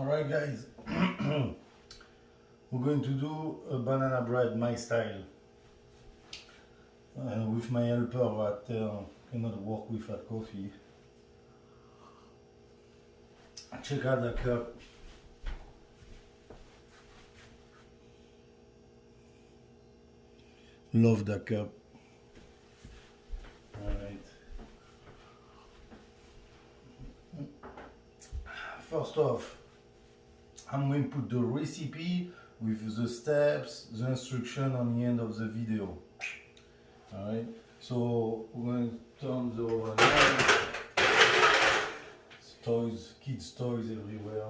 Alright guys, we're going to do a banana bread my style with my helper that cannot work with at coffee. Check out the cup. Love the cup. Alright. First off, I'm going to put the recipe with the steps, the instruction on the end of the video. Alright, so we're going to turn the oven on. Toys, kids' toys everywhere.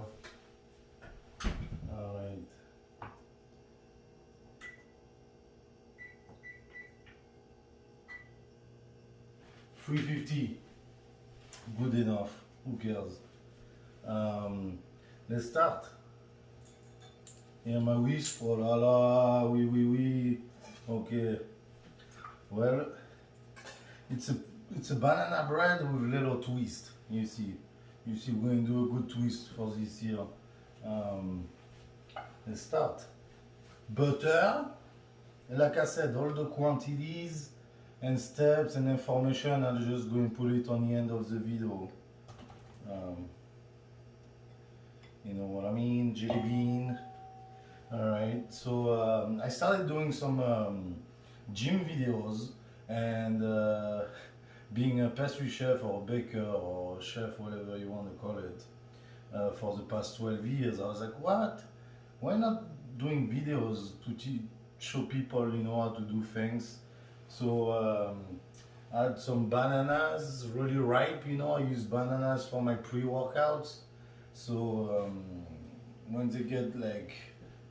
Alright. $3.50, good enough, who cares? Let's start. Here my whisk, oh la la, oui. Okay. Well, it's a banana bread with a little twist. You see, we're going to do a good twist for this here. Let's start. Butter, like I said, all the quantities and steps and information, I'm just going to put it on the end of the video. You know what I mean? Jelly bean. Alright, so I started doing some gym videos, and being a pastry chef or baker or chef, whatever you want to call it, for the past 12 years, I was like, what? Why not doing videos to show people, you know, how to do things? So I had some bananas, really ripe, you know, I use bananas for my pre-workouts. So when they get like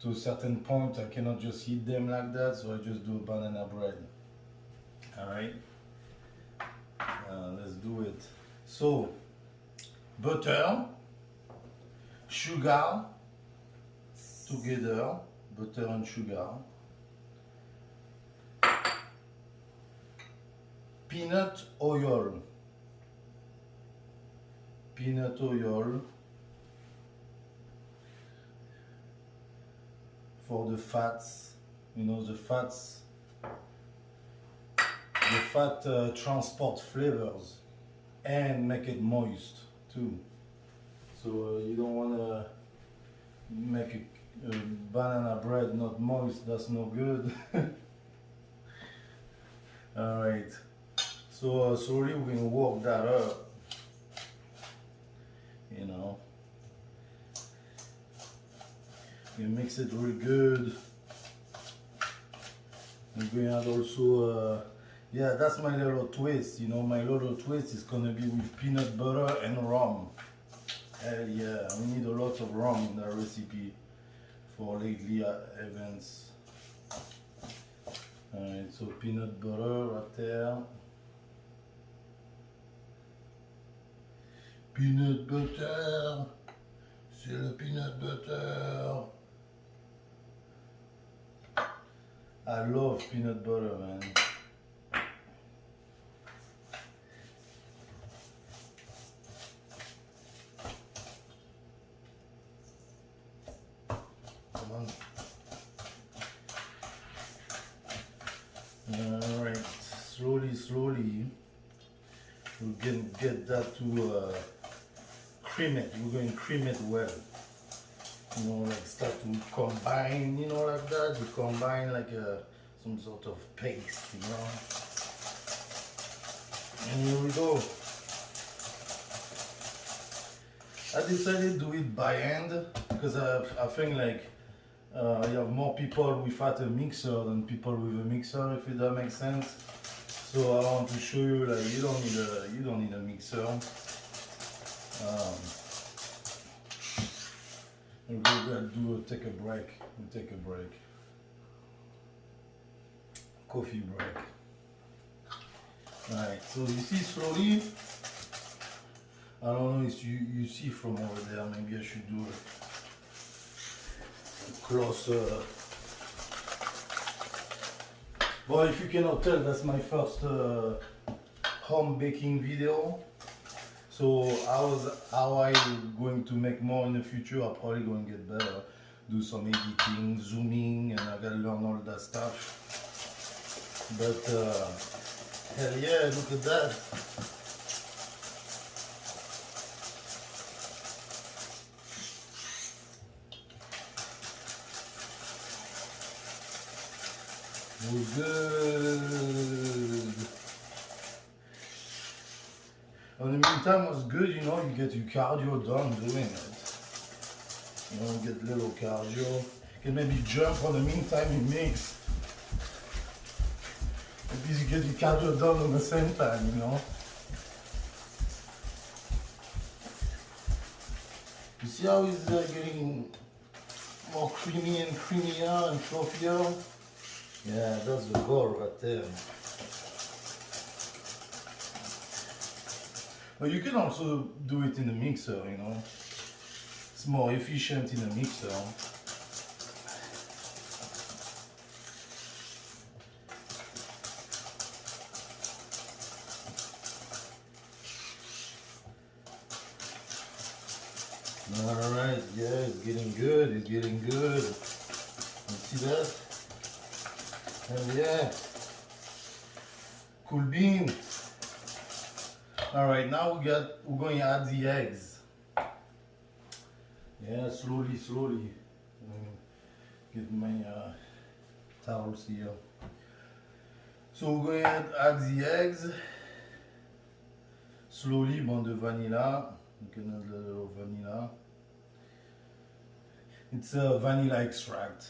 to a certain point, I cannot just eat them like that, so I just do a banana bread. Alright, let's do it. So, butter, sugar, together, butter and sugar, peanut oil, for the fats, you know, the fat transport flavors and make it moist too. So you don't want to make a banana bread not moist, that's no good. Alright, so slowly we're going to work that up, you know. You mix it really good. I'm going to add also, yeah, that's my little twist, you know, my little twist is going to be with peanut butter and rum. Hell yeah, we need a lot of rum in that recipe for lately events. Alright, so peanut butter right there. Peanut butter, c'est le peanut butter. I love peanut butter, man. Come on. Alright, slowly, we can get that to cream it. We're going to cream it well. You know, like start to combine, you know, like that. You combine like some sort of paste, you know. And here we go. I decided to do it by hand because I think like you have more people without a mixer than people with a mixer, if that makes sense. So I want to show you like you don't need a mixer. We're going to take a break. We'll take a break. Coffee break. Alright, so you see slowly, I don't know if you see from over there, maybe I should do a closer. Well, if you cannot tell, that's my first home baking video. So how I going to make more in the future? I'm probably going to get better, do some editing, zooming, and I gotta learn all that stuff. But hell yeah, look at that. We're good. In the meantime, what's good, you know, you get your cardio done doing it. You know, get little cardio. You can maybe jump on the meantime you mix. At least you get your cardio done at the same time, you know. You see how it's getting more creamy and creamier and fluffier? Yeah, that's the goal right there. But you can also do it in the mixer, you know. It's more efficient in the mixer. Alright, yeah, it's getting good, it's getting good. You see that? And yeah. Cool bean. Alright, now we're going to add the eggs. Yeah, slowly, slowly. Get my towels here. So we're going to add the eggs. Slowly, bon, the vanilla. You can add a little vanilla. It's a vanilla extract.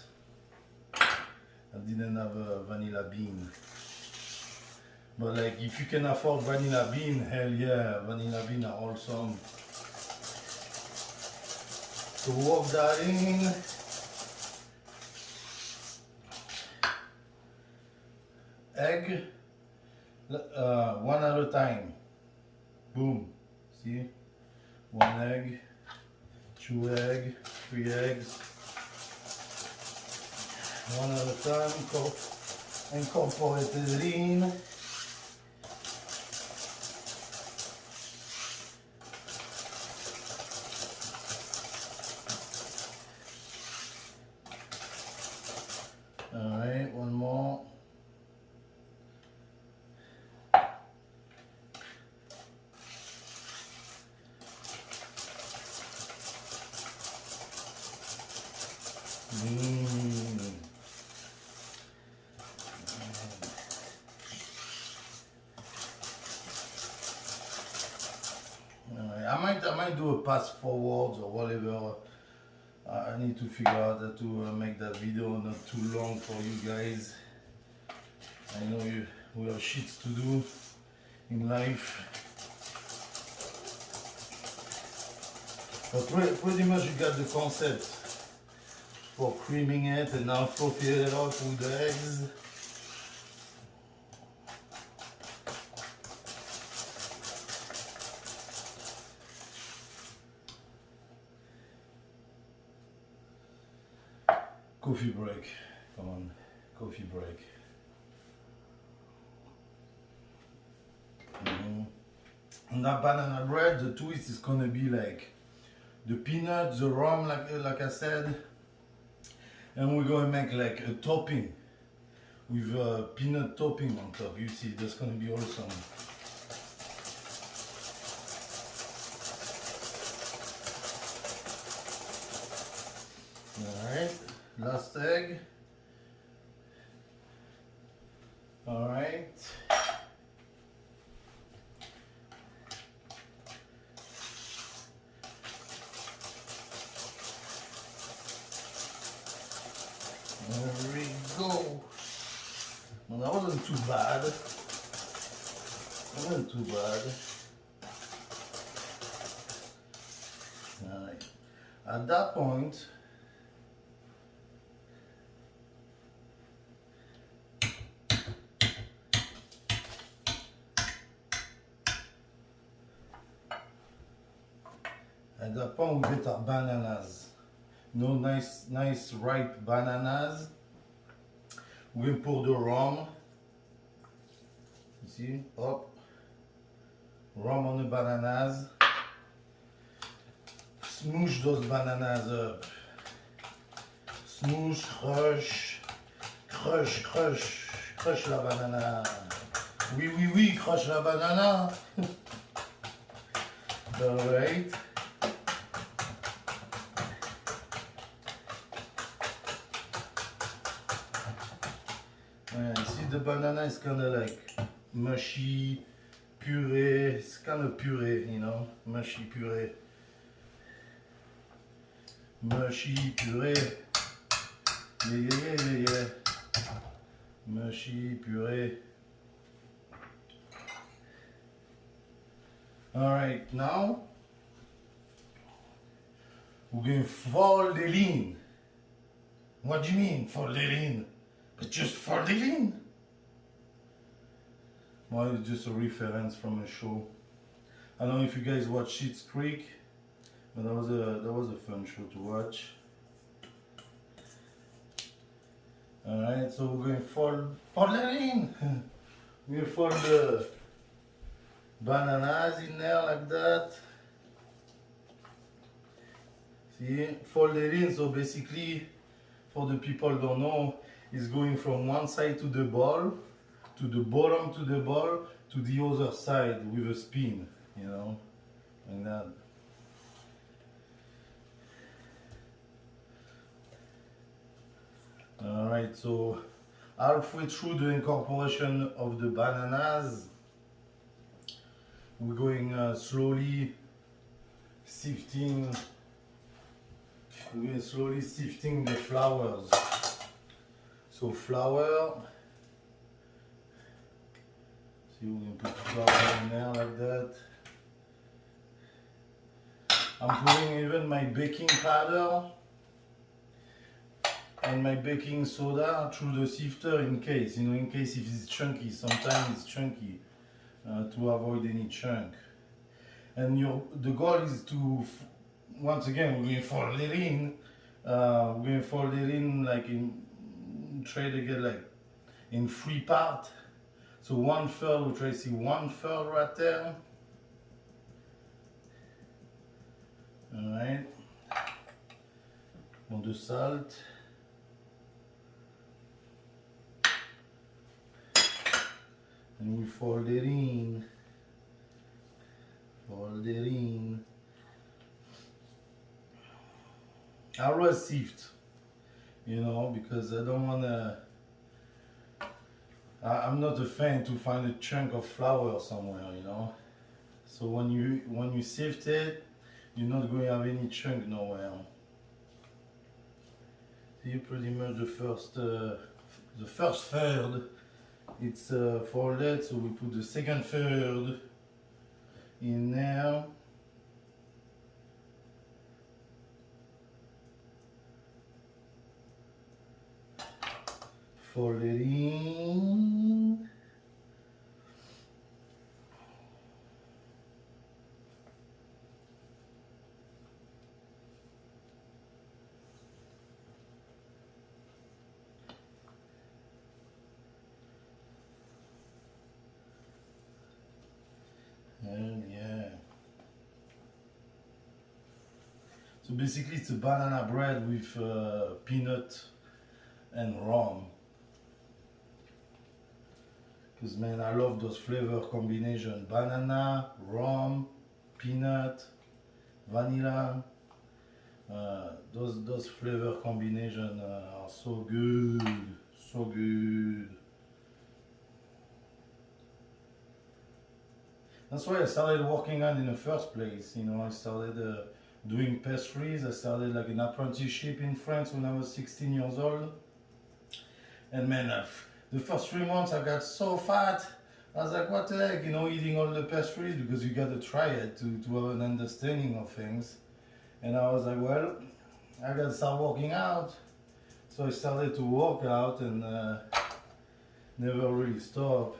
I didn't have a vanilla bean. But like, if you can afford vanilla bean, hell yeah, vanilla bean are awesome. So work that in. Egg, one at a time. Boom. See? One egg, 2 eggs, 3 eggs. One at a time. Incorporate it in. Alright, one more. Alright, I might do a pass forwards or whatever. I need to figure out how to make that video not too long for you guys. I know we have shit to do in life. But pretty much you got the concept for creaming it and now fluffy it out with the eggs. Coffee break, come on, coffee break. And that banana bread, the twist is gonna be like the peanut, the rum, like I said, and we're gonna make like a topping with a peanut topping on top. You see, that's gonna be awesome. All right. Last egg. All right. There we go. Well, that wasn't too bad. That wasn't too bad. All right. At that point, we get our bananas. No nice ripe bananas. We pour the rum. You see, up. Rum on the bananas. smoosh those bananas up. Smoosh, crush, crush, crush, crush la banana. Oui, oui, oui, crush la banana. Alright. You see the banana is kind of like mushy, puree. It's kind of puree, you know, mushy puree. Mushy puree. Yeah, yeah, yeah, yeah, yeah. Mushy puree. Alright, now we're going to fold it in. What do you mean, fold it in? But just fold it in. Well, it's just a reference from a show. I don't know if you guys watch Schitt's Creek, but that was a fun show to watch. Alright, so we're going to fold it in. We're going to fold the bananas in there like that. See, fold it in, so basically, for the people who don't know, it's going from one side to the ball, to the bottom to the ball, to the other side with a spin, you know, like that. Alright, so halfway through the incorporation of the bananas, we're going slowly sifting the flours. So flour, see, we're going to put flour in there like that. I'm putting even my baking powder and my baking soda through the sifter in case, you know, in case if it's chunky. Sometimes it's chunky, to avoid any chunk. And the goal is to, once again, we're going to fold it in. We're going to fold it in like try to get like in 3 parts. So 1/3, we'll try to see 1/3 right there. Alright. Bon, de salt. And we fold it in. Fold it in. I always sift, you know, because I don't want to, I'm not a fan to find a chunk of flour somewhere, you know. So when you sift it, you're not going to have any chunk nowhere. See, pretty much the first third, it's folded, so we put the second third in there. Fold it in. And yeah. So basically it's a banana bread with peanut and rum. Because man, I love those flavor combination. Banana, rum, peanut, vanilla. Those flavor combination are so good, so good. That's why I started working on in the first place. You know, I started doing pastries. I started like an apprenticeship in France when I was 16 years old. And man, the first 3 months I got so fat. I was like, what the heck, you know, eating all the pastries, because you got to try it to have an understanding of things. And I was like, well, I got to start working out. So I started to work out and never really stop.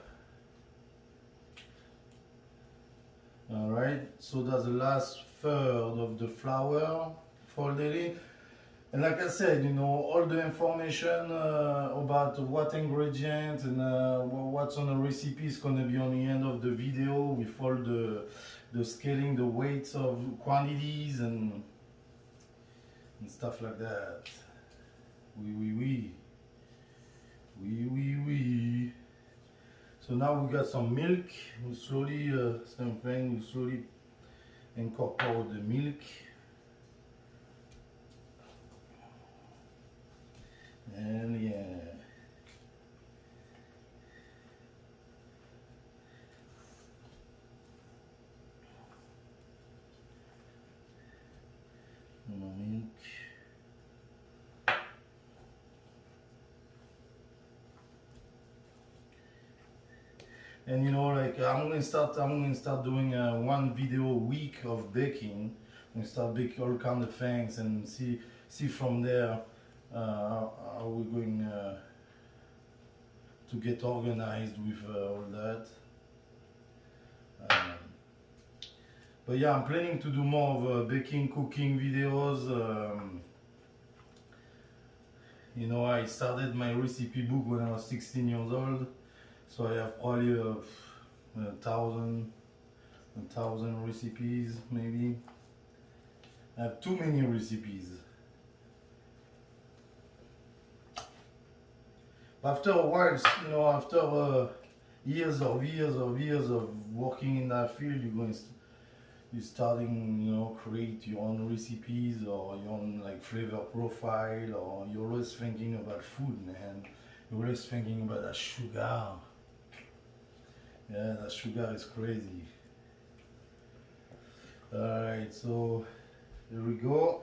Alright, so that's the last third of the flour folded in. And like I said, you know, all the information about what ingredients and what's on the recipe is going to be on the end of the video with all the scaling, the weights of quantities and and stuff like that. Oui. So now we got some milk. We slowly, same thing, we slowly incorporate the milk. And yeah. More milk. And you know, like I'm gonna start doing one video a week of baking. I'm gonna start baking all kind of things and see from there how we're going to get organized with all that. But yeah, I'm planning to do more of baking, cooking videos. You know, I started my recipe book when I was 16 years old. So I have probably a thousand recipes, maybe. I have too many recipes. But after a while, you know, after years of working in that field, you're starting, you know, create your own recipes or your own like flavor profile, or you're always thinking about food, man. You're always thinking about that sugar. Yeah, that sugar is crazy. Alright, so here we go.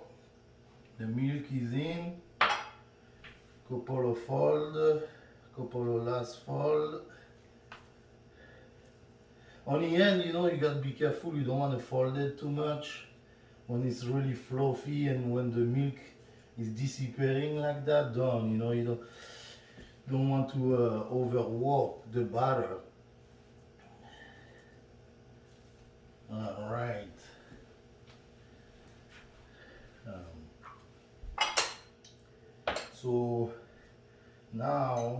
The milk is in. Couple of fold, couple of last fold. On the end, you know, you gotta be careful. You don't want to fold it too much when it's really fluffy and when the milk is dissipating like that. You know, you don't want to overwork the batter. All right. So now,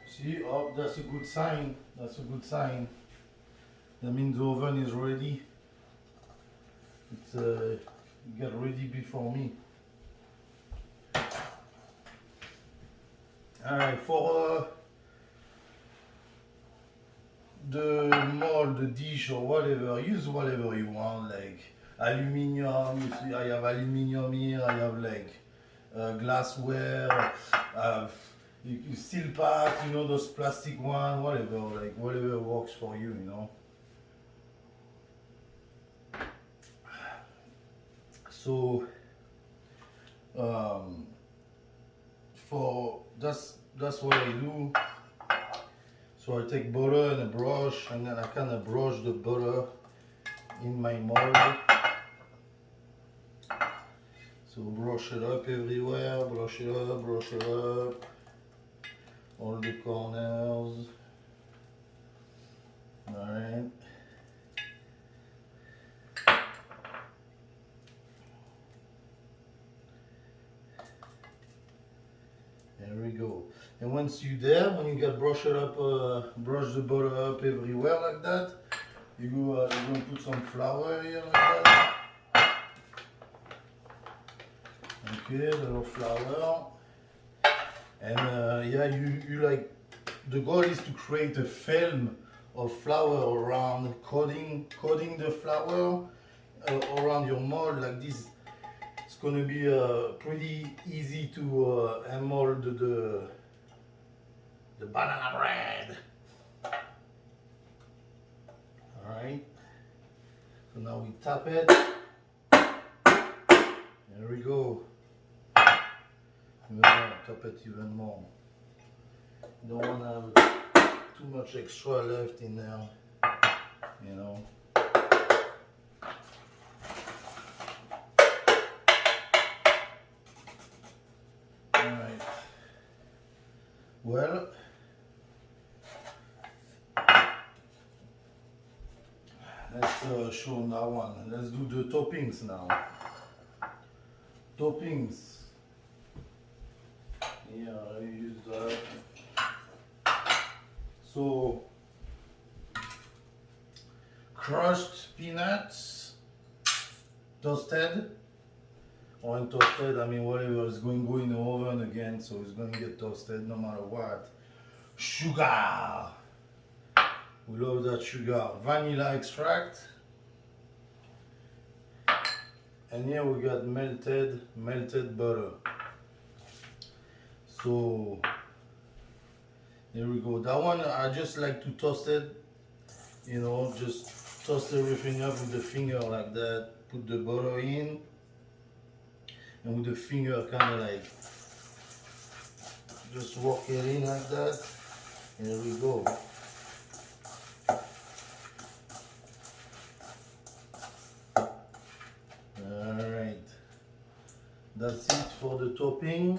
see, oh, that's a good sign. That's a good sign. That means the oven is ready. It's got ready before me. All right, for the mold, the dish, or whatever, use whatever you want, like aluminium. You see, I have aluminium here. I have like glassware, steel part, you know, those plastic one, whatever, like whatever works for you, you know. So for that's what I do. So I take butter and a brush, and then I kind of brush the butter in my mold. So brush it up everywhere, brush it up, all the corners. Alright. There we go. And once you're there, when you got brush it up, brush the butter up everywhere like that, you're going to put some flour here like that. Okay, a little flour. And yeah, you like, the goal is to create a film of flour around, coating the flour around your mold like this. It's going to be pretty easy to mold the banana bread. Alright, so now we tap it. There we go. Even more, tap it even more. You don't want to have too much extra left in there, you know. Alright. Well, let's show that one. Let's do the toppings now. Toppings. Yeah, I use that. So, crushed peanuts, toasted. Or untoasted, I mean whatever, it's going to go in the oven again, so it's going to get toasted no matter what. Sugar! We love that sugar. Vanilla extract. And here we got melted butter. So here we go. That one I just like to toast it, you know, just toast everything up with the finger like that. Put the butter in, and with the finger kind of like just work it in like that. And here we go. Alright, that's it for the topping.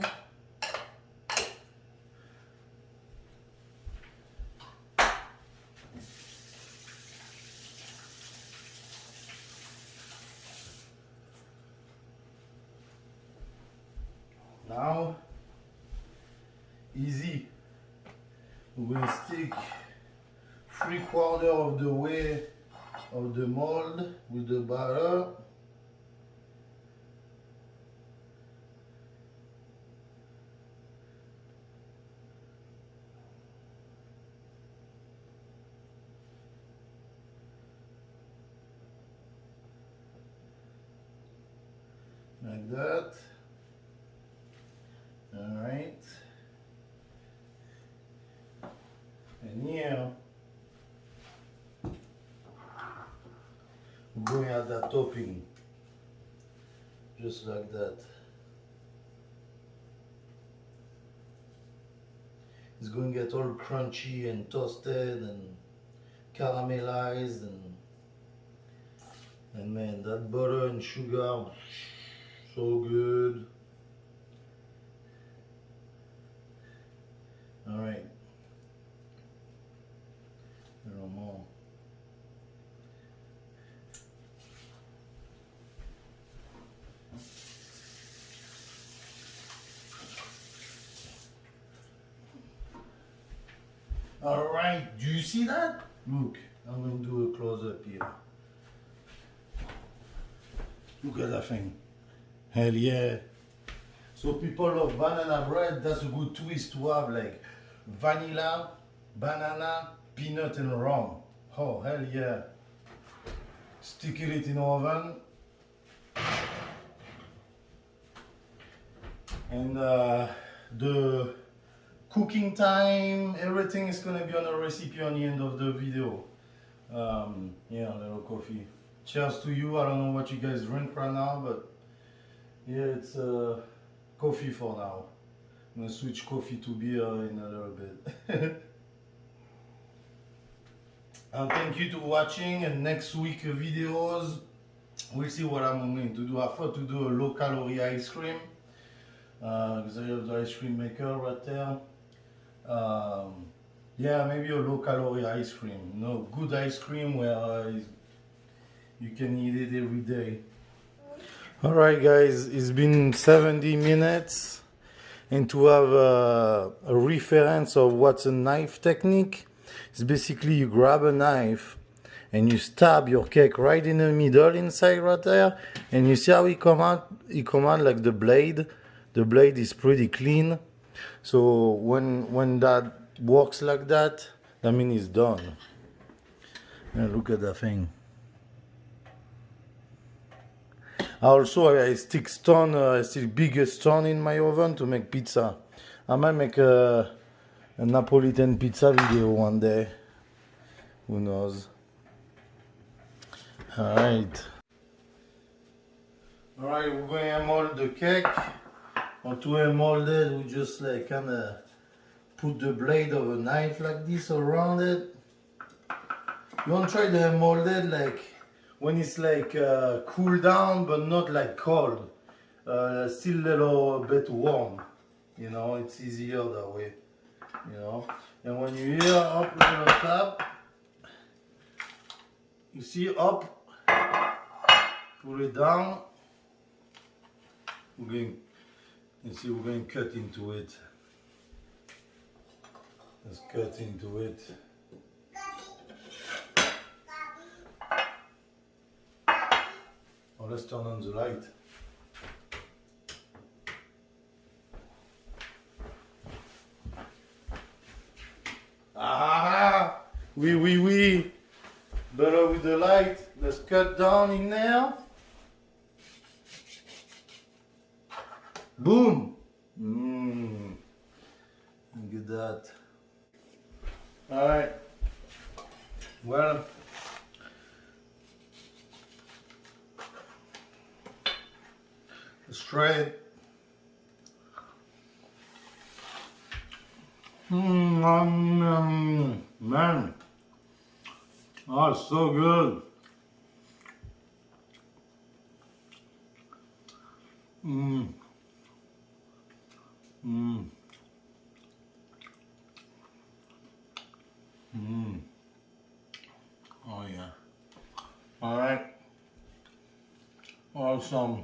Now, easy. We're going to stick 3/4 of the way of the mold with the batter. Like that. Alright. And here we're going at that topping. Just like that. It's going to get all crunchy and toasted and caramelized, and man, that butter and sugar, so good. All right, a little more. All right, do you see that? Look, I'm going to do a close-up here. Look at that thing. Hell yeah. So people love banana bread. That's a good twist to have, like vanilla, banana, peanut and rum. Oh, hell yeah. Sticking it in the oven. And the cooking time, everything is going to be on a recipe on the end of the video. Yeah, a little coffee. Cheers to you. I don't know what you guys drink right now, but yeah, it's coffee for now. I'm going to switch coffee to beer in a little bit. Thank you to watching, and next week videos, we'll see what I'm going to do. I thought to do a low calorie ice cream, because I have the ice cream maker right there. Yeah, maybe a low calorie ice cream. No, good ice cream where you can eat it every day. Alright guys, it's been 70 minutes, and to have a reference of what's a knife technique, it's basically you grab a knife and you stab your cake right in the middle inside right there, and you see how it come out like the blade is pretty clean. So when that works like that, that means it's done. And look at that thing. Also, I stick bigger stone in my oven to make pizza. I might make a Napolitan pizza video one day. Who knows? Alright. Alright, we're going to mold the cake. Or to mold it, we just like kind of put the blade of a knife like this around it. You want to try to mold it like when it's like cool down, but not like cold. Still a little bit warm. You know, it's easier that way. You know, and when you hear up on the top, you see up, pull it down. We're going to cut into it. Let's cut into it. Oh, let's turn on the light. Ah, oui. Better with the light. Let's cut down in there. Boom. Look at that. All right. Well, let's try it. Man, oh, it's so good. Oh yeah. All right. Awesome.